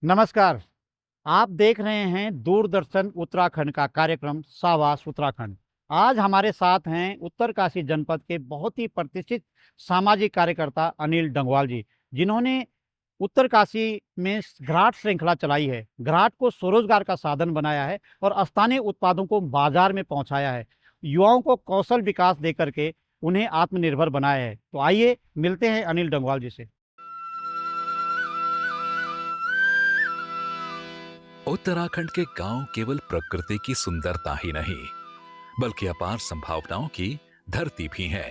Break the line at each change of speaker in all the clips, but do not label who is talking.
नमस्कार। आप देख रहे हैं दूरदर्शन उत्तराखंड का कार्यक्रम सावास उत्तराखंड। आज हमारे साथ हैं उत्तरकाशी जनपद के बहुत ही प्रतिष्ठित सामाजिक कार्यकर्ता अनिल डंगवाल जी, जिन्होंने उत्तरकाशी में घराट श्रृंखला चलाई है। घराट को स्वरोजगार का साधन बनाया है और स्थानीय उत्पादों को बाजार में पहुंचाया है। युवाओं को कौशल विकास देकर के उन्हें आत्मनिर्भर बनाया है। तो आइए मिलते हैं अनिल डंगवाल जी से।
उत्तराखंड के गांव केवल प्रकृति की सुंदरता ही नहीं, बल्कि अपार संभावनाओं की धरती भी है।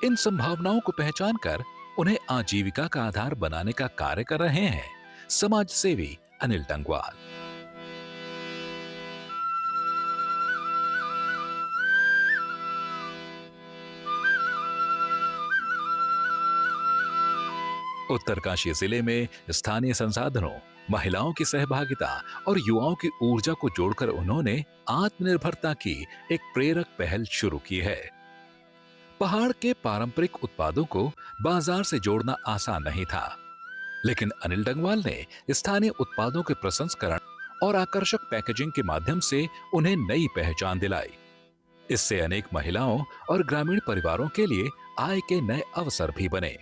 इन संभावनाओं को पहचान कर उन्हें आजीविका का आधार बनाने का कार्य कर रहे हैं समाज सेवी अनिल डंगवाल। उत्तरकाशी जिले में स्थानीय संसाधनों, महिलाओं की सहभागिता और युवाओं की ऊर्जा को जोड़कर उन्होंने आत्मनिर्भरता की एक प्रेरक पहल शुरू की है। पहाड़ के पारंपरिक उत्पादों को बाजार से जोड़ना आसान नहीं था, लेकिन अनिल डंगवाल ने स्थानीय उत्पादों के प्रसंस्करण और आकर्षक पैकेजिंग के माध्यम से उन्हें नई पहचान दिलाई। इससे अनेक महिलाओं और ग्रामीण परिवारों के लिए आय के नए अवसर भी बने।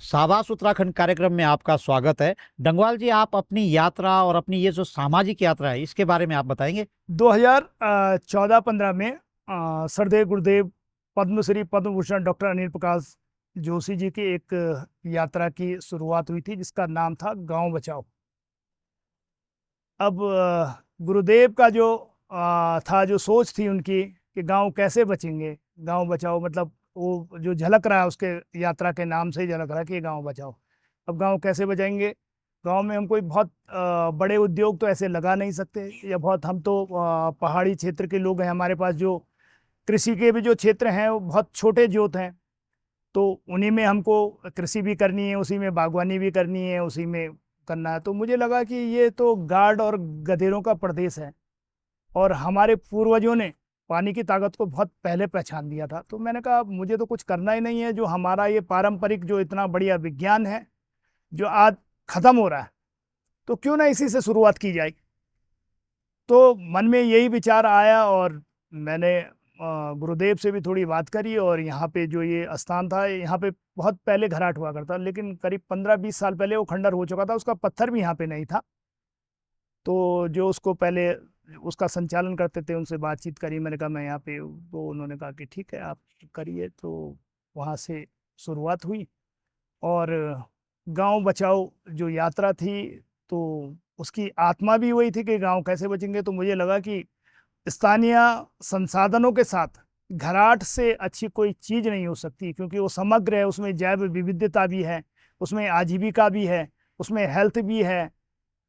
साबास उत्तराखंड कार्यक्रम में आपका स्वागत है। डंगवाल जी, आप अपनी यात्रा और अपनी ये जो सामाजिक यात्रा है, इसके बारे में आप बताएंगे?
2014-15 में सरदेव गुरुदेव पद्मश्री पद्म भूषण डॉक्टर अनिल प्रकाश जोशी जी की एक यात्रा की शुरुआत हुई थी, जिसका नाम था गांव बचाओ। अब गुरुदेव का जो सोच थी उनकी कि गांव कैसे बचेंगे, गांव बचाओ, मतलब वो जो झलक रहा है उसके यात्रा के नाम से ही झलक रहा है कि गांव बचाओ। अब गांव कैसे बचाएंगे? गांव में हम कोई बहुत बड़े उद्योग तो ऐसे लगा नहीं सकते, या बहुत, हम तो पहाड़ी क्षेत्र के लोग हैं, हमारे पास जो कृषि के भी जो क्षेत्र हैं वो बहुत छोटे जोत हैं, तो उन्हीं में हमको कृषि भी करनी है, उसी में बागवानी भी करनी है, उसी में करना है। तो मुझे लगा कि ये तो गाड और गधेरों का प्रदेश है, और हमारे पूर्वजों ने पानी की ताकत को बहुत पहले पहचान दिया था। तो मैंने कहा मुझे तो कुछ करना ही नहीं है, जो हमारा ये पारंपरिक जो इतना बढ़िया विज्ञान है जो आज खत्म हो रहा है, तो क्यों ना इसी से शुरुआत की जाए। तो मन में यही विचार आया, और मैंने गुरुदेव से भी थोड़ी बात करी, और यहाँ पे जो ये स्थान था, यहाँ पे बहुत पहले घराट हुआ करता, लेकिन करीब 15-20 साल पहले वो खंडर हो चुका था, उसका पत्थर भी यहाँ पे नहीं था। तो जो उसको पहले उसका संचालन करते थे उनसे बातचीत करी, मैंने कहा मैं यहाँ पे, तो उन्होंने कहा कि ठीक है आप करिए। तो वहाँ से शुरुआत हुई, और गांव बचाओ जो यात्रा थी, तो उसकी आत्मा भी वही थी कि गांव कैसे बचेंगे। तो मुझे लगा कि स्थानीय संसाधनों के साथ घराट से अच्छी कोई चीज़ नहीं हो सकती, क्योंकि वो समग्र है, उसमें जैव विविधता भी है, उसमें आजीविका भी है, उसमें हेल्थ भी है,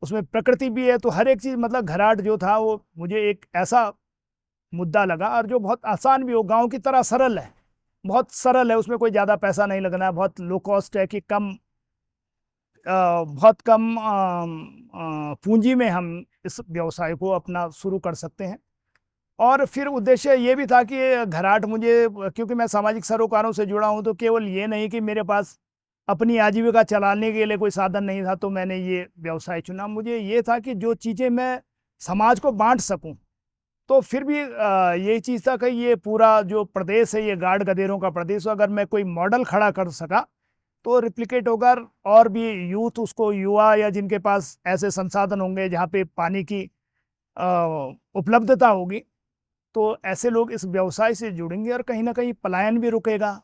उसमें प्रकृति भी है। तो हर एक चीज़, मतलब घराट जो था वो मुझे एक ऐसा मुद्दा लगा, और जो बहुत आसान भी हो, गांव की तरह सरल है, बहुत सरल है, उसमें कोई ज़्यादा पैसा नहीं लगना है, बहुत लो कॉस्ट है कि बहुत कम पूंजी में हम इस व्यवसाय को अपना शुरू कर सकते हैं। और फिर उद्देश्य ये भी था कि घराट मुझे, क्योंकि मैं सामाजिक सरोकारों से जुड़ा हूँ, तो केवल ये नहीं कि मेरे पास अपनी आजीविका चलाने के लिए कोई साधन नहीं था तो मैंने ये व्यवसाय चुना। मुझे ये था कि जो चीज़ें मैं समाज को बांट सकूं, तो फिर भी ये चीज़ था कि ये पूरा जो प्रदेश है, ये गाड़ गधेरों का प्रदेश, अगर मैं कोई मॉडल खड़ा कर सका तो रिप्लिकेट होकर और भी यूथ उसको, युवा या जिनके पास ऐसे संसाधन होंगे जहाँ पे पानी की उपलब्धता होगी, तो ऐसे लोग इस व्यवसाय से जुड़ेंगे, और कहीं ना कहीं पलायन भी रुकेगा।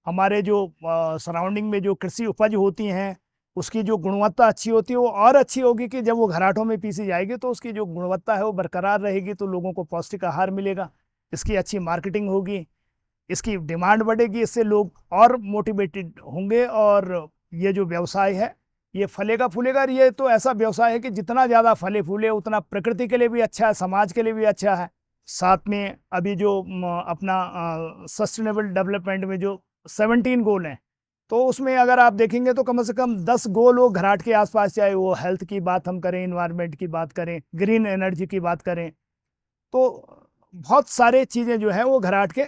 हमारे जो सराउंडिंग में जो कृषि उपज होती हैं उसकी जो गुणवत्ता अच्छी होती है वो और अच्छी होगी, कि जब वो घराटों में पीसी जाएगी तो उसकी जो गुणवत्ता है वो बरकरार रहेगी, तो लोगों को पौष्टिक आहार मिलेगा, इसकी अच्छी मार्केटिंग होगी, इसकी डिमांड बढ़ेगी, इससे लोग और मोटिवेटेड होंगे, और ये जो व्यवसाय है ये फलेगा फूलेगा। और ये तो ऐसा व्यवसाय है कि जितना ज़्यादा फले फूले उतना प्रकृति के लिए भी अच्छा है, समाज के लिए भी अच्छा है। साथ में अभी जो अपना सस्टेनेबल डेवलपमेंट में जो 17 गोल हैं, तो उसमें अगर आप देखेंगे तो कम से कम 10 गोल वो घराट के आसपास, चाहे वो हेल्थ की बात हम करें, इन्वायरमेंट की बात करें, ग्रीन एनर्जी की बात करें, तो बहुत सारे चीज़ें जो हैं वो घराट के,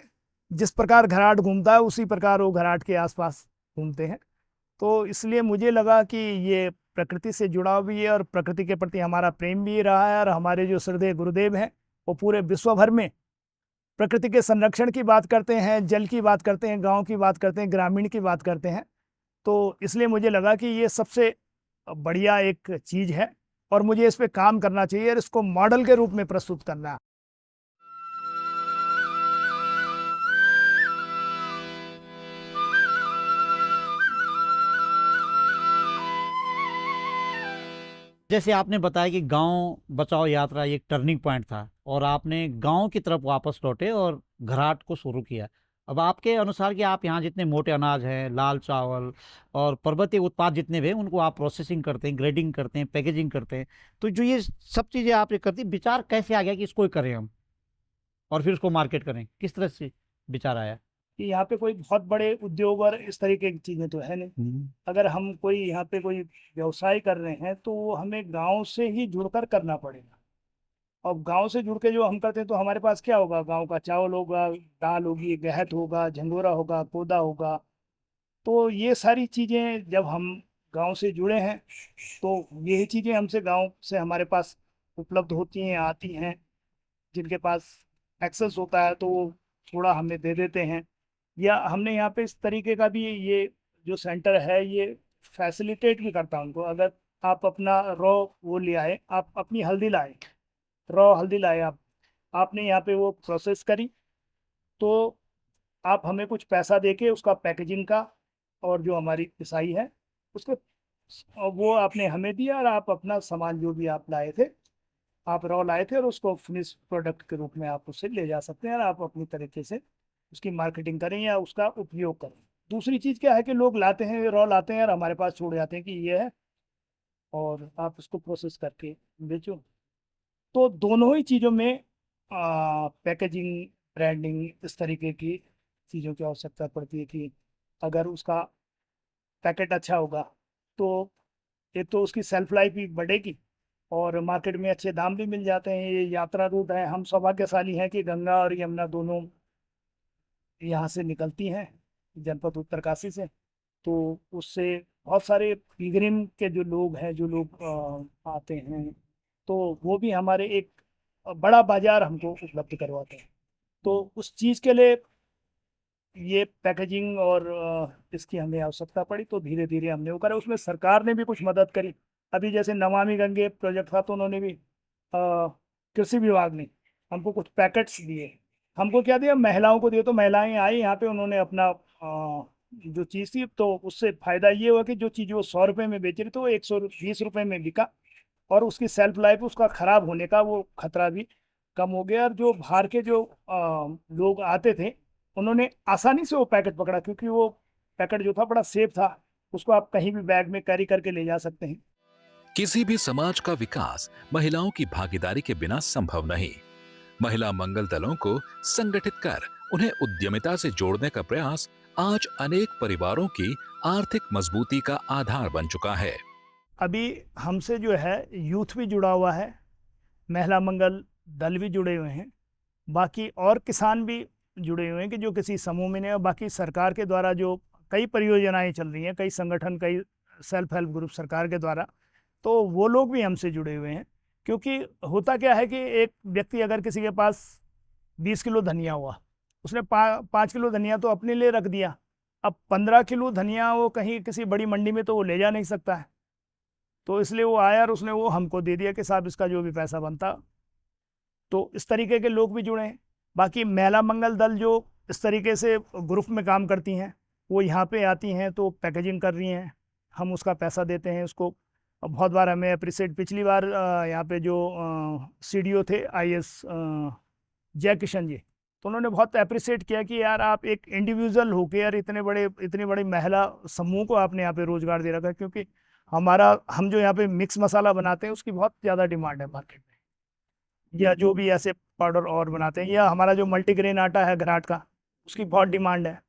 जिस प्रकार घराट घूमता है उसी प्रकार वो घराट के आसपास घूमते हैं। तो इसलिए मुझे लगा कि ये प्रकृति से जुड़ाव भी है और प्रकृति के प्रति हमारा प्रेम भी रहा है। और हमारे जो श्रद्धेय गुरुदेव हैं वो पूरे विश्व भर में प्रकृति के संरक्षण की बात करते हैं, जल की बात करते हैं, गांव की बात करते हैं, ग्रामीण की बात करते हैं। तो इसलिए मुझे लगा कि ये सबसे बढ़िया एक चीज़ है और मुझे इस पे काम करना चाहिए और इसको मॉडल के रूप में प्रस्तुत करना है।
जैसे आपने बताया कि गांव बचाओ यात्रा एक टर्निंग पॉइंट था और आपने गांव की तरफ वापस लौटे और घराट को शुरू किया। अब आपके अनुसार कि आप यहाँ जितने मोटे अनाज हैं, लाल चावल और पर्वतीय उत्पाद जितने भी हैं, उनको आप प्रोसेसिंग करते हैं, ग्रेडिंग करते हैं, पैकेजिंग करते हैं, तो जो ये सब चीज़ें आपने करती, विचार कैसे आ गया कि इसको ही करें हम और फिर उसको मार्केट करें? किस तरह से विचार आया?
कि यहाँ पे कोई बहुत बड़े उद्योग और इस तरीके की चीज़ें तो है नहीं। अगर हम कोई यहाँ पे कोई व्यवसाय कर रहे हैं तो वो हमें गांव से ही जुड़कर करना पड़ेगा। और गांव से जुड़ के जो हम करते हैं तो हमारे पास क्या होगा, गांव का चावल होगा, दाल होगी, गहत होगा, झंगोरा होगा, कोदा होगा। तो ये सारी चीज़ें जब हम गांव से जुड़े हैं तो यही चीज़ें हमसे गांव से हमारे पास उपलब्ध होती हैं, आती हैं। जिनके पास एक्सेस होता है तो वो थोड़ा हमें दे देते हैं। या हमने यहाँ पे इस तरीके का भी ये जो सेंटर है ये फैसिलिटेट भी करता है उनको। अगर आप अपना रॉ वो ले आए, आप अपनी हल्दी लाए, रॉ हल्दी लाए, आपने यहाँ पे वो प्रोसेस करी तो आप हमें कुछ पैसा देके उसका पैकेजिंग का और जो हमारी पिसाई है उसके वो आपने हमें दिया और आप अपना सामान जो भी आप लाए थे, आप रॉ लाए थे और उसको फिनिश प्रोडक्ट के रूप में आप उससे ले जा सकते हैं और आप अपनी तरीके से उसकी मार्केटिंग करें या उसका उपयोग करें। दूसरी चीज़ क्या है कि लोग लाते हैं, रॉ लाते हैं और हमारे पास छोड़ जाते हैं कि ये है और आप उसको प्रोसेस करके बेचो। तो दोनों ही चीज़ों में पैकेजिंग, ब्रांडिंग, इस तरीके की चीज़ों की आवश्यकता पड़ती है कि अगर उसका पैकेट अच्छा होगा तो एक तो उसकी सेल्फ लाइफ भी बढ़ेगी और मार्केट में अच्छे दाम भी मिल जाते हैं। ये यात्रा रूट है, हम सौभाग्यशाली हैं कि गंगा और यमुना दोनों यहाँ से निकलती हैं, जनपद उत्तरकाशी से। तो उससे बहुत सारे पिलग्रिम के जो लोग हैं, जो लोग आते हैं, तो वो भी हमारे एक बड़ा बाजार हमको उपलब्ध करवाते हैं। तो उस चीज़ के लिए ये पैकेजिंग और इसकी हमें आवश्यकता पड़ी तो धीरे धीरे हमने वो करा। उसमें सरकार ने भी कुछ मदद करी। अभी जैसे नमामि गंगे प्रोजेक्ट था तो उन्होंने भी कृषि विभाग ने हमको कुछ पैकेट्स दिए। हमको क्या दिया, महिलाओं को दिए। तो महिलाएं आई यहाँ पे, उन्होंने अपना जो चीज़ थी, तो उससे फ़ायदा ये हुआ कि जो चीज़ वो 100 रुपये में बेच रही तो वो 120 रुपये में बिका और उसकी सेल्फ लाइफ, उसका ख़राब होने का वो खतरा भी कम हो गया। और जो बाहर के जो लोग आते थे उन्होंने आसानी से वो पैकेट पकड़ा क्योंकि वो पैकेट जो था बड़ा सेफ था, उसको आप कहीं भी बैग में कैरी करके ले जा सकते हैं।
किसी भी समाज का विकास महिलाओं की भागीदारी के बिना संभव नहीं। महिला मंगल दलों को संगठित कर उन्हें उद्यमिता से जोड़ने का प्रयास आज अनेक परिवारों की आर्थिक मजबूती का आधार बन चुका है।
अभी हमसे जो है यूथ भी जुड़ा हुआ है, महिला मंगल दल भी जुड़े हुए हैं, बाकी और किसान भी जुड़े हुए हैं कि जो किसी समूह में नहीं। और बाकी सरकार के द्वारा जो कई परियोजनाएं चल रही हैं, कई संगठन, कई सेल्फ हेल्प ग्रुप सरकार के द्वारा, तो वो लोग भी हमसे जुड़े हुए हैं। क्योंकि होता क्या है कि एक व्यक्ति अगर किसी के पास 20 किलो धनिया हुआ, उसने 5 किलो धनिया तो अपने लिए रख दिया, अब 15 किलो धनिया वो कहीं किसी बड़ी मंडी में तो वो ले जा नहीं सकता है। तो इसलिए वो आया और उसने वो हमको दे दिया कि साहब इसका जो भी पैसा बनता। तो इस तरीके के लोग भी जुड़े हैं। बाकी महिला मंगल दल जो इस तरीके से ग्रुप में काम करती हैं, वो यहाँ पे आती हैं तो पैकेजिंग कर रही हैं, हम उसका पैसा देते हैं उसको। बहुत बार हमें अप्रिसिएट, पिछली बार यहाँ पे जो CDO थे IS जय किशन जी, तो उन्होंने बहुत अप्रिसिएट किया कि यार आप एक इंडिविजुअल होके यार इतनी बड़ी महिला समूह को आपने यहाँ पे रोजगार दे रखा है। क्योंकि हम जो यहाँ पे मिक्स मसाला बनाते हैं उसकी बहुत ज़्यादा डिमांड है मार्केट में, या जो भी ऐसे पाउडर और बनाते हैं, या हमारा जो मल्टीग्रेन आटा है घराट का, उसकी बहुत डिमांड है।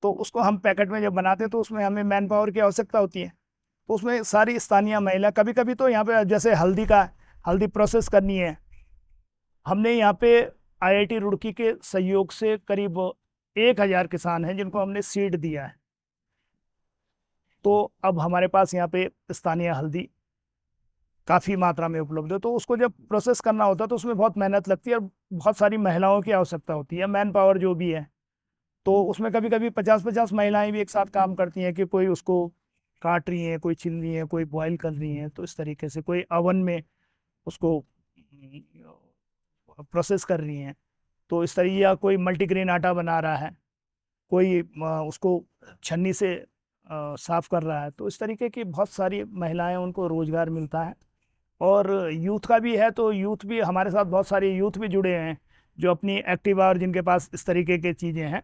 तो उसको हम पैकेट में जब बनाते हैं तो उसमें हमें मैन पावर की आवश्यकता होती है। तो उसमें सारी स्थानीय महिला, कभी कभी तो यहाँ पे जैसे हल्दी प्रोसेस करनी है, हमने यहाँ पे IIT रुड़की के सहयोग से करीब 1000 किसान हैं जिनको हमने सीड दिया है। तो अब हमारे पास यहाँ पे स्थानीय हल्दी काफ़ी मात्रा में उपलब्ध है। तो उसको जब प्रोसेस करना होता है तो उसमें बहुत मेहनत लगती है और बहुत सारी महिलाओं की आवश्यकता होती है, मैन पावर जो भी है। तो उसमें कभी कभी 50-50 महिलाएं भी एक साथ काम करती हैं कि कोई उसको काट रही हैं, कोई छिल रही हैं, कोई बॉईल कर रही हैं, तो इस तरीके से कोई अवन में उसको प्रोसेस कर रही हैं। तो इस तरीके, या कोई मल्टीग्रेन आटा बना रहा है, कोई उसको छन्नी से साफ कर रहा है। तो इस तरीके की बहुत सारी महिलाएं, उनको रोजगार मिलता है। और यूथ का भी है, तो यूथ भी हमारे साथ, बहुत सारे यूथ भी जुड़े हैं जो अपनी एक्टिवा और जिनके पास इस तरीके की चीज़ें हैं,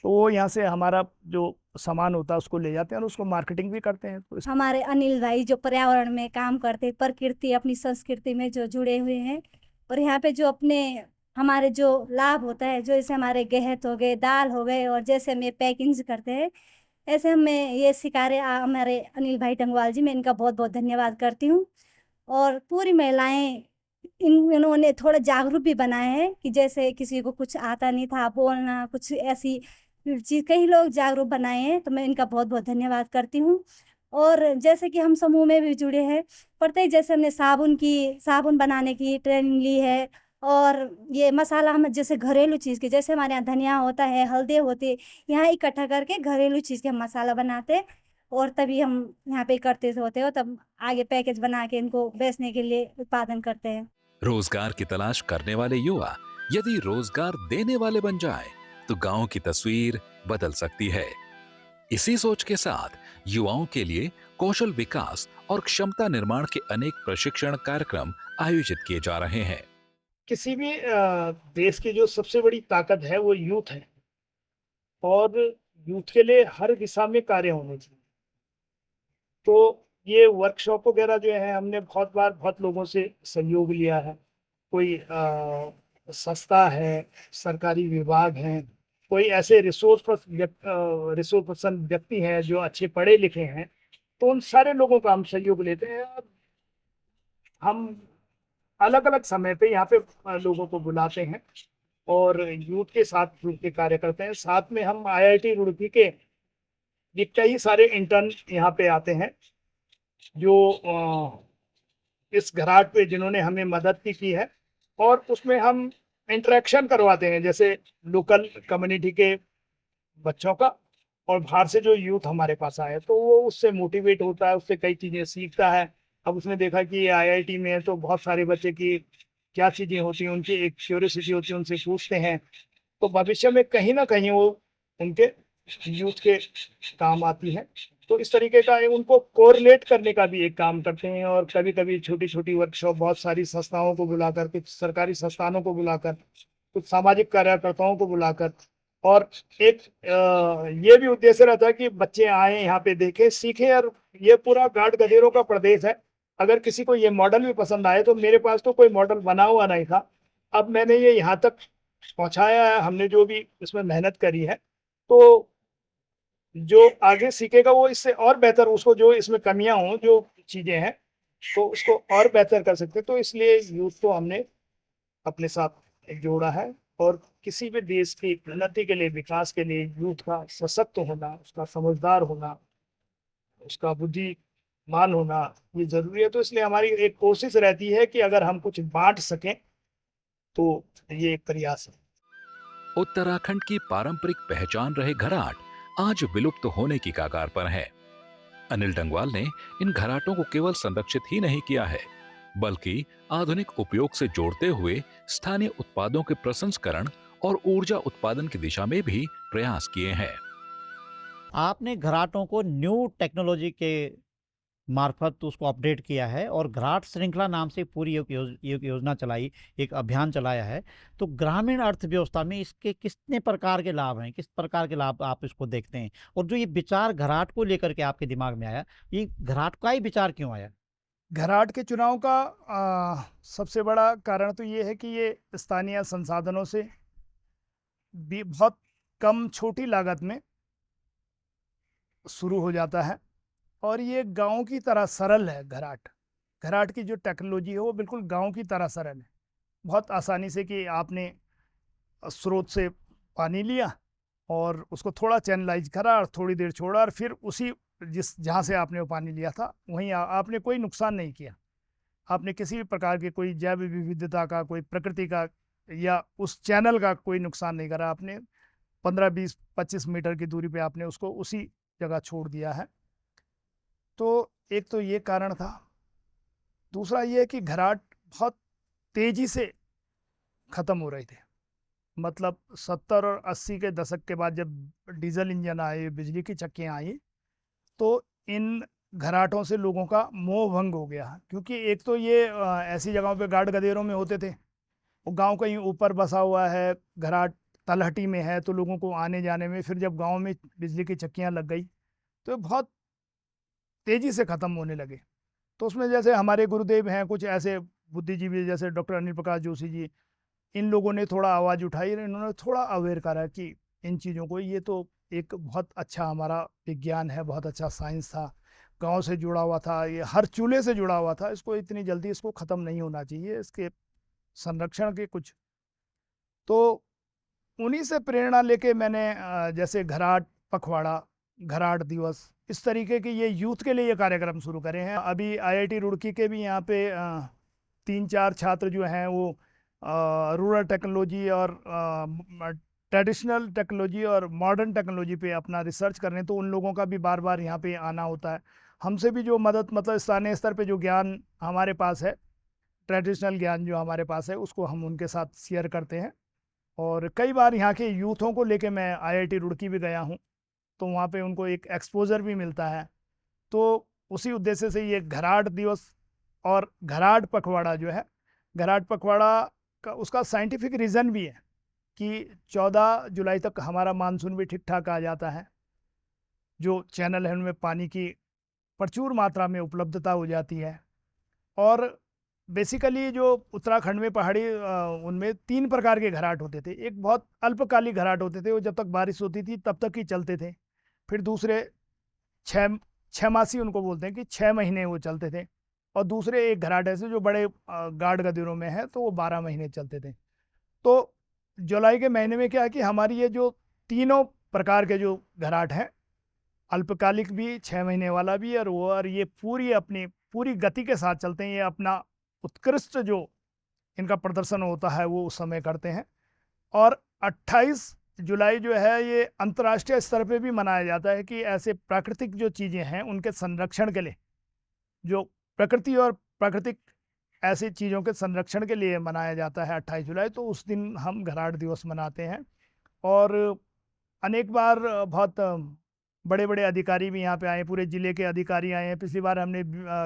तो वो यहाँ से हमारा जो सामान होता है उसको ले जाते हैं और उसको मार्केटिंग भी करते हैं। तो
हमारे अनिल भाई जो पर्यावरण में काम करते, प्रकृति अपनी संस्कृति में जो जुड़े हुए हैं, और यहाँ पे जो अपने हमारे जो लाभ होता है, जो जैसे हमारे गेहूं हो गए, दाल हो गए, और जैसे हमें पैकिंग करते हैं, ऐसे हमें ये सिखा रहे हमारे अनिल भाई टंगवाल जी। मैं इनका बहुत बहुत धन्यवाद करती हूँ। और पूरी महिलाएं इन्होंने थोड़ा जागरूक भी बनाए हैं कि जैसे किसी को कुछ आता नहीं था बोलना, कुछ ऐसी चीज, कई लोग जागरूक बनाए हैं, तो मैं इनका बहुत बहुत धन्यवाद करती हूँ। और जैसे कि हम समूह में भी जुड़े हैं, प्रत्येक जैसे हमने साबुन बनाने की ट्रेनिंग ली है, और ये मसाला हम जैसे घरेलू चीज़ के, जैसे हमारे यहाँ धनिया होता है, हल्दी होती है, यहाँ इकट्ठा करके घरेलू चीज़ के हम मसाला बनाते हैं, और तभी हम यहाँ पे इकट्ठे होते हो, तब आगे पैकेज बना के इनको बेचने के लिए उत्पादन करते हैं।
रोजगार की तलाश करने वाले युवा यदि रोजगार देने वाले बन जाएं, तो गांव की तस्वीर बदल सकती है। इसी सोच के साथ युवाओं के लिए कौशल विकास और क्षमता निर्माण के अनेक प्रशिक्षण कार्यक्रम आयोजित किए जा रहे हैं।
किसी भी देश की जो सबसे बड़ी ताकत है वो यूथ है, और यूथ के लिए हर दिशा में कार्य होने चाहिए। तो ये वर्कशॉप वगैरह जो है, हमने बहुत बार बहुत लोगों से सहयोग लिया है। कोई संस्था है, सरकारी विभाग हैं, कोई ऐसे रिसोर्स पर्सन व्यक्ति हैं जो अच्छे पढ़े लिखे हैं, तो उन सारे लोगों का हम सहयोग लेते हैं। और हम अलग अलग समय पे यहाँ पे लोगों को बुलाते हैं और यूथ के साथ जुड़ के कार्य करते हैं। साथ में हम IIT रुड़की के ये कई सारे इंटर्न यहाँ पे आते हैं जो इस घराट पे जिन्होंने हमें मदद की है, और उसमें हम इंटरेक्शन करवाते हैं, जैसे लोकल कम्युनिटी के बच्चों का और बाहर से जो यूथ हमारे पास आए, तो वो उससे मोटिवेट होता है, उससे कई चीज़ें सीखता है। अब उसने देखा कि ये IIT में है, तो बहुत सारे बच्चे की क्या चीज़ें होती हैं, उनकी एक क्यूरियोसिटी होती है, उनसे पूछते हैं, तो भविष्य में कहीं ना कहीं वो उनके यूथ के काम आती है। तो इस तरीके का उनको कोरिलेट करने का भी एक काम करते हैं। और कभी कभी छोटी छोटी वर्कशॉप बहुत सारी संस्थाओं को बुलाकर, कुछ सरकारी संस्थानों को बुलाकर, कुछ सामाजिक कार्यकर्ताओं को बुलाकर, और एक ये भी उद्देश्य रहता है कि बच्चे आए यहाँ पे देखें, सीखें। और ये पूरा घाट गधेरों का प्रदेश है, अगर किसी को ये मॉडल भी पसंद आए, तो मेरे पास तो कोई मॉडल बना हुआ नहीं था, अब मैंने ये यहाँ तक पहुँचाया है, हमने जो भी इसमें मेहनत करी है। तो जो आगे सीखेगा वो इससे और बेहतर, उसको जो इसमें कमियां हों, जो चीज़ें हैं, तो उसको और बेहतर कर सकते हैं। तो इसलिए यूथ को हमने अपने साथ जोड़ा है। और किसी भी देश की उन्नति के लिए, विकास के लिए यूथ का सशक्त होना, उसका समझदार होना, उसका बुद्धिमान होना, ये जरूरी है। तो इसलिए हमारी एक कोशिश रहती है कि अगर हम कुछ बांट सकें, तो ये एक प्रयास है।
उत्तराखंड की पारंपरिक पहचान रहे घराट आज विलुप्त होने की कगार पर है। अनिल डंगवाल ने इन घराटों को केवल संरक्षित ही नहीं किया है, बल्कि आधुनिक उपयोग से जोड़ते हुए स्थानीय उत्पादों के प्रसंस्करण और ऊर्जा उत्पादन की दिशा में भी प्रयास किए हैं।
आपने घराटों को न्यू टेक्नोलॉजी के मार्फत उसको अपडेट किया है और घराट श्रृंखला नाम से पूरी एक योजना चलाई, एक अभियान चलाया है। तो ग्रामीण अर्थव्यवस्था में इसके कितने प्रकार के लाभ हैं, किस प्रकार के लाभ आप इसको देखते हैं? और जो ये विचार घराट को लेकर के आपके दिमाग में आया, ये घराट का ही विचार क्यों आया?
घराट के चुनाव का सबसे बड़ा कारण तो ये है कि ये स्थानीय संसाधनों से भी बहुत कम, छोटी लागत में शुरू हो जाता है, और ये गांव की तरह सरल है। घराट की जो टेक्नोलॉजी है वो बिल्कुल गांव की तरह सरल है। बहुत आसानी से कि आपने स्रोत से पानी लिया और उसको थोड़ा चैनलाइज करा और थोड़ी देर छोड़ा, और फिर उसी जहाँ से आपने वो पानी लिया था वहीं आपने कोई नुकसान नहीं किया। आपने किसी भी प्रकार की कोई जैव विविधता का, कोई प्रकृति का या उस चैनल का कोई नुकसान नहीं करा। आपने 15, 20, 25 मीटर की दूरी पे आपने उसको उसी जगह छोड़ दिया है। तो एक तो ये कारण था। दूसरा ये है कि घराट बहुत तेजी से ख़त्म हो रहे थे। मतलब 70 और 80 के दशक के बाद जब डीजल इंजन आए, बिजली की चक्कियाँ आई, तो इन घराटों से लोगों का मोह भंग हो गया। क्योंकि एक तो ये ऐसी जगहों पे गाड़ गदेरों में होते थे, वो गांव कहीं ऊपर बसा हुआ है, घराट तलहटी में है, तो लोगों को आने जाने में, फिर जब गांव में बिजली की चक्कियां लग गई तो बहुत तेजी से ख़त्म होने लगे। तो उसमें जैसे हमारे गुरुदेव हैं, कुछ ऐसे बुद्धिजीवी जैसे डॉक्टर अनिल प्रकाश जोशी जी, इन लोगों ने थोड़ा आवाज़ उठाई, इन्होंने थोड़ा अवेयर करा कि इन चीज़ों को, ये तो एक बहुत अच्छा हमारा विज्ञान है, बहुत अच्छा साइंस था, गांव से जुड़ा हुआ था, ये हर चूल्हे से जुड़ा हुआ था, इसको इतनी जल्दी इसको ख़त्म नहीं होना चाहिए, इसके संरक्षण के कुछ। तो उन्हीं से प्रेरणा लेके मैंने जैसे घराट पखवाड़ा, घराट दिवस, इस तरीके के ये यूथ के लिए ये कार्यक्रम शुरू करे हैं। अभी IIT रुड़की के भी यहाँ पे 3-4 छात्र जो हैं वो रूरल टेक्नोलॉजी और ट्रेडिशनल टेक्नोलॉजी और मॉडर्न टेक्नोलॉजी पे अपना रिसर्च कर रहे हैं। तो उन लोगों का भी बार बार यहाँ पे आना होता है। हमसे भी जो मदद, मतलब स्थानीय स्तर पे जो ज्ञान हमारे पास है, ट्रेडिशनल ज्ञान जो हमारे पास है, उसको हम उनके साथ शेयर करते हैं। और कई बार यहाँ के यूथों को लेके मैं IIT रुड़की भी गया हूँ, तो वहाँ पे उनको एक एक्सपोजर भी मिलता है। तो उसी उद्देश्य से ये घराट दिवस और घराट पखवाड़ा जो है, घराट पखवाड़ा का उसका साइंटिफिक रीज़न भी है कि 14 जुलाई तक हमारा मानसून भी ठीक ठाक आ जाता है, जो चैनल है उनमें पानी की प्रचुर मात्रा में उपलब्धता हो जाती है। और बेसिकली जो उत्तराखंड में पहाड़ी उनमें 3 प्रकार के घराट होते थे। एक बहुत अल्पकालिक घराट होते थे, वो जब तक बारिश होती थी तब तक ही चलते थे। फिर दूसरे 6 मासी उनको बोलते हैं कि 6 महीने वो चलते थे। और दूसरे एक घराट ऐसे जो बड़े गाढ़ गदेरों में है, तो वो 12 महीने चलते थे। तो जुलाई के महीने में क्या है कि हमारी ये जो तीनों प्रकार के जो घराट हैं, अल्पकालिक भी, 6 महीने वाला भी, और ये पूरी अपनी पूरी गति के साथ चलते हैं। ये अपना उत्कृष्ट जो इनका प्रदर्शन होता है वो उस समय करते हैं। और 28 जुलाई जो है ये अंतर्राष्ट्रीय स्तर पे भी मनाया जाता है कि ऐसे प्राकृतिक जो चीज़ें हैं उनके संरक्षण के लिए, जो प्रकृति और प्राकृतिक ऐसी चीज़ों के संरक्षण के लिए मनाया जाता है 28 जुलाई। तो उस दिन हम घराट दिवस मनाते हैं। और अनेक बार बहुत बड़े बड़े अधिकारी भी यहाँ पे आए, पूरे ज़िले के अधिकारी आए हैं। पिछली बार हमने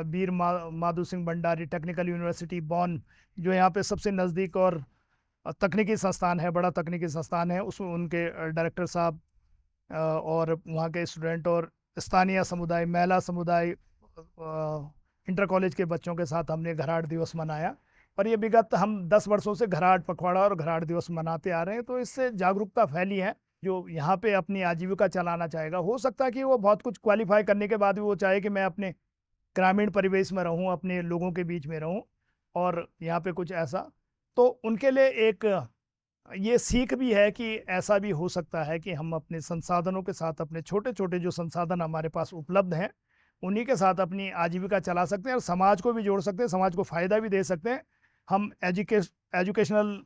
वीर माधो सिंह भंडारी टेक्निकल यूनिवर्सिटी बॉन, जो यहाँ पे सबसे नज़दीक और तकनीकी संस्थान है, बड़ा तकनीकी संस्थान है, उसमें उनके डायरेक्टर साहब और वहाँ के स्टूडेंट और स्थानीय समुदाय, महिला समुदाय, इंटर कॉलेज के बच्चों के साथ हमने घराट दिवस मनाया। और ये विगत हम 10 वर्षों से घराट पखवाड़ा और घराट दिवस मनाते आ रहे हैं। तो इससे जागरूकता फैली है। जो यहाँ पे अपनी आजीविका चलाना चाहेगा, हो सकता है कि वो बहुत कुछ क्वालिफाई करने के बाद भी वो चाहे कि मैं अपने ग्रामीण परिवेश में रहूँ, अपने लोगों के बीच में रहूँ और यहाँ पे कुछ ऐसा, तो उनके लिए एक ये सीख भी है कि ऐसा भी हो सकता है कि हम अपने संसाधनों के साथ, अपने छोटे छोटे जो संसाधन हमारे पास उपलब्ध हैं, उन्हीं के साथ अपनी आजीविका चला सकते हैं और समाज को भी जोड़ सकते हैं, समाज को फ़ायदा भी दे सकते हैं। हम एजुकेशनल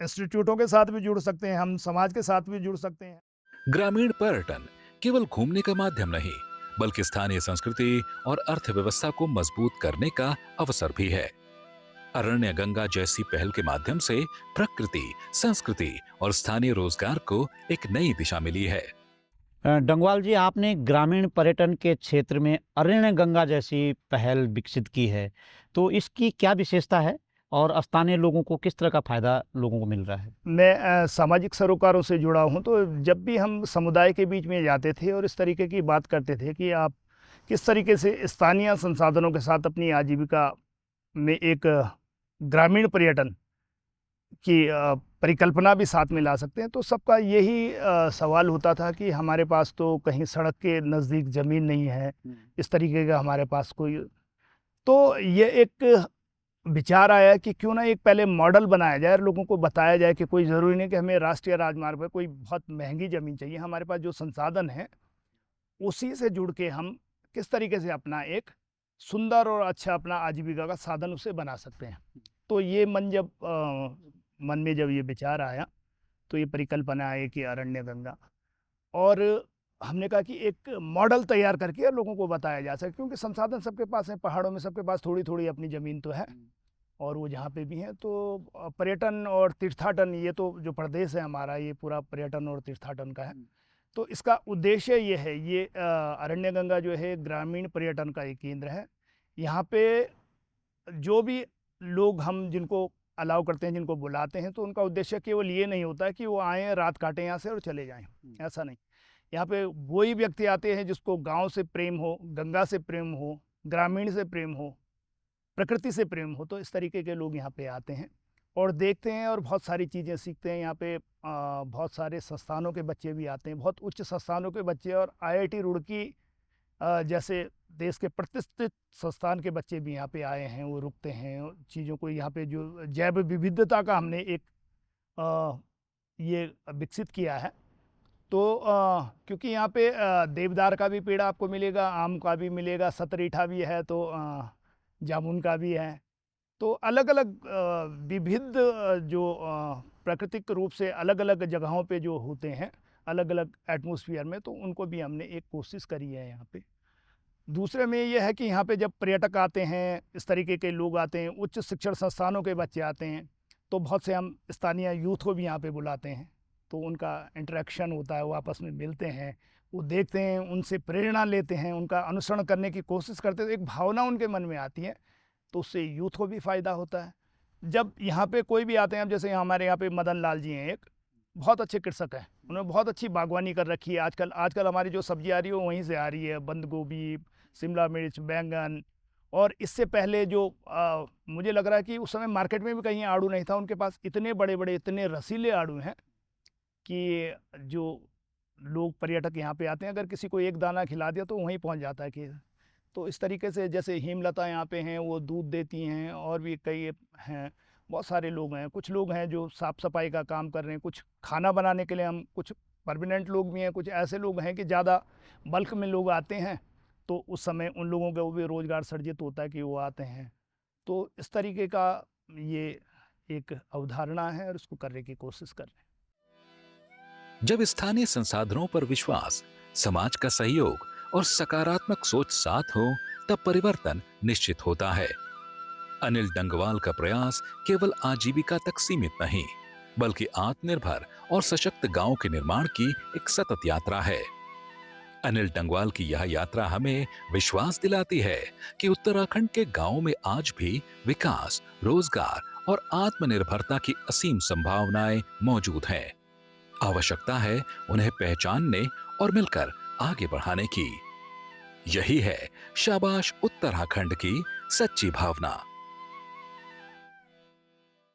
इंस्टीट्यूटों के साथ भी जुड़ सकते हैं, हम समाज के साथ भी जुड़ सकते हैं।
ग्रामीण पर्यटन केवल घूमने का माध्यम नहीं, बल्कि स्थानीय संस्कृति और अर्थव्यवस्था को मजबूत करने का अवसर भी है। अरण्य गंगा जैसी पहल के माध्यम से प्रकृति, संस्कृति और स्थानीय रोजगार को एक नई दिशा मिली है।
डंगवाल जी, आपने ग्रामीण पर्यटन के क्षेत्र में अरण्य गंगा जैसी पहल विकसित की है, तो इसकी क्या विशेषता है और स्थानीय लोगों को किस तरह का फायदा लोगों को मिल रहा है?
मैं सामाजिक सरोकारों से जुड़ा हूं, तो जब भी हम समुदाय के बीच में जाते थे और इस तरीके की बात करते थे कि आप किस तरीके से स्थानीय संसाधनों के साथ अपनी आजीविका में एक ग्रामीण पर्यटन की परिकल्पना भी साथ में ला सकते हैं, तो सबका यही सवाल होता था कि हमारे पास तो कहीं सड़क के नज़दीक ज़मीन नहीं है, इस तरीके का हमारे पास कोई, तो ये एक विचार आया कि क्यों ना एक पहले मॉडल बनाया जाए और लोगों को बताया जाए कि कोई ज़रूरी नहीं कि हमें राष्ट्रीय राजमार्ग पर कोई बहुत महंगी ज़मीन चाहिए, हमारे पास जो संसाधन है उसी से जुड़ के हम किस तरीके से अपना एक सुंदर और अच्छा अपना आजीविका का साधन उसे बना सकते हैं। तो ये मन में जब ये विचार आया तो ये परिकल्पना आई कि अरण्य गंगा, और हमने कहा कि एक मॉडल तैयार करके लोगों को बताया जा सके, क्योंकि संसाधन सबके पास है, पहाड़ों में सबके पास थोड़ी थोड़ी अपनी ज़मीन तो है और वो जहाँ पे भी हैं। तो पर्यटन और तीर्थाटन, ये तो जो प्रदेश है हमारा, ये पूरा पर्यटन और तीर्थाटन का है। तो इसका उद्देश्य ये है, ये अरण्य गंगा जो है ग्रामीण पर्यटन का एक केंद्र है। यहाँ पे जो भी लोग हम जिनको अलाउ करते हैं, जिनको बुलाते हैं, तो उनका उद्देश्य केवल ये नहीं होता है कि वो आएँ, रात काटें यहाँ से और चले जाएं, ऐसा नहीं। यहाँ पे वही व्यक्ति आते हैं जिसको गांव से प्रेम हो, गंगा से प्रेम हो, ग्रामीण से प्रेम हो, प्रकृति से प्रेम हो। तो इस तरीके के लोग यहाँ पे आते हैं और देखते हैं और बहुत सारी चीज़ें सीखते हैं। यहाँ पे बहुत सारे संस्थानों के बच्चे भी आते हैं, बहुत उच्च संस्थानों के बच्चे, और IIT रुड़की जैसे देश के प्रतिष्ठित संस्थान के बच्चे भी यहाँ पे आए हैं। वो रुकते हैं, चीज़ों को यहाँ पे जो जैव विविधता का हमने एक ये विकसित किया है। तो क्योंकि यहाँ पे देवदार का भी पेड़ आपको मिलेगा, आम का भी मिलेगा, सतरीठा भी है, तो जामुन का भी है। तो अलग अलग विविध जो प्राकृतिक रूप से अलग अलग जगहों पे जो होते हैं, अलग अलग एटमॉस्फेयर में, तो उनको भी हमने एक कोशिश करी है यहाँ पे। दूसरे में यह है कि यहाँ पे जब पर्यटक आते हैं, इस तरीके के लोग आते हैं, उच्च शिक्षण संस्थानों के बच्चे आते हैं, तो बहुत से हम स्थानीय यूथ को भी यहाँ पे बुलाते हैं। तो उनका इंटरेक्शन होता है, वो आपस में मिलते हैं, वो देखते हैं, उनसे प्रेरणा लेते हैं, उनका अनुसरण करने की कोशिश करते हैं। तो एक भावना उनके मन में आती है, तो उससे यूथ को भी फ़ायदा होता है। जब यहाँ पे कोई भी आते हैं, अब जैसे हमारे यहाँ पे मदन लाल जी हैं, एक बहुत अच्छे कृषक हैं, उन्होंने बहुत अच्छी बागवानी कर रखी है। आजकल हमारी जो सब्जी आ रही है वो वहीं से आ रही है, बंद गोभी, शिमला मिर्च, बैंगन। और इससे पहले जो मुझे लग रहा है कि उस समय मार्केट में भी कहीं आड़ू नहीं था, उनके पास इतने बड़े बड़े, इतने रसीले आड़ू हैं कि जो लोग पर्यटक यहाँ पे आते हैं, अगर किसी को एक दाना खिला दिया तो वहीं पहुँच जाता है कि। तो इस तरीके से जैसे हेमलता यहाँ पे हैं, वो दूध देती हैं, और भी कई हैं, बहुत सारे लोग हैं। कुछ लोग हैं जो साफ़ सफाई का काम कर रहे हैं, कुछ खाना बनाने के लिए, हम कुछ परमानेंट लोग भी हैं, कुछ ऐसे लोग हैं कि ज़्यादा बल्क में लोग आते हैं, तो उस समय उन लोगों का वो भी रोज़गार सृजित होता है कि वो आते हैं। तो इस तरीके का ये एक अवधारणा है और इसको करने की कोशिश कर रहे हैं।
जब स्थानीय संसाधनों पर विश्वास, समाज का सहयोग और सकारात्मक सोच साथ हो, तब परिवर्तन निश्चित होता है। अनिल डंगवाल का प्रयास केवल आजीविका तक सीमित नहीं, बल्कि आत्मनिर्भर और सशक्त गांव के निर्माण की एक सतत यात्रा है। अनिल डंगवाल की यह यात्रा हमें विश्वास दिलाती है कि उत्तराखंड के गांवों में आज भी विकास, रोजगार और आत्मनिर्भरता की असीम संभावनाएं मौजूद हैं। आवश्यकता है उन्हें पहचानने और मिलकर आगे बढ़ाने की। यही है शाबाश उत्तराखंड की सच्ची भावना।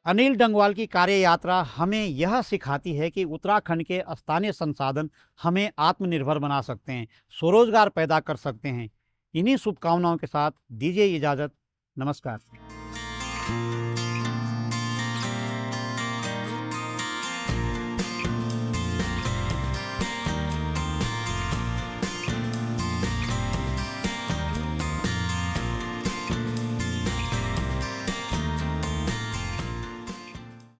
अनिल डंगवाल की कार्य यात्रा हमें यह सिखाती है कि उत्तराखंड के स्थानीय संसाधन हमें आत्मनिर्भर बना सकते हैं, स्वरोजगार पैदा कर सकते हैं। इन्हीं शुभकामनाओं के साथ दीजिए इजाज़त। नमस्कार।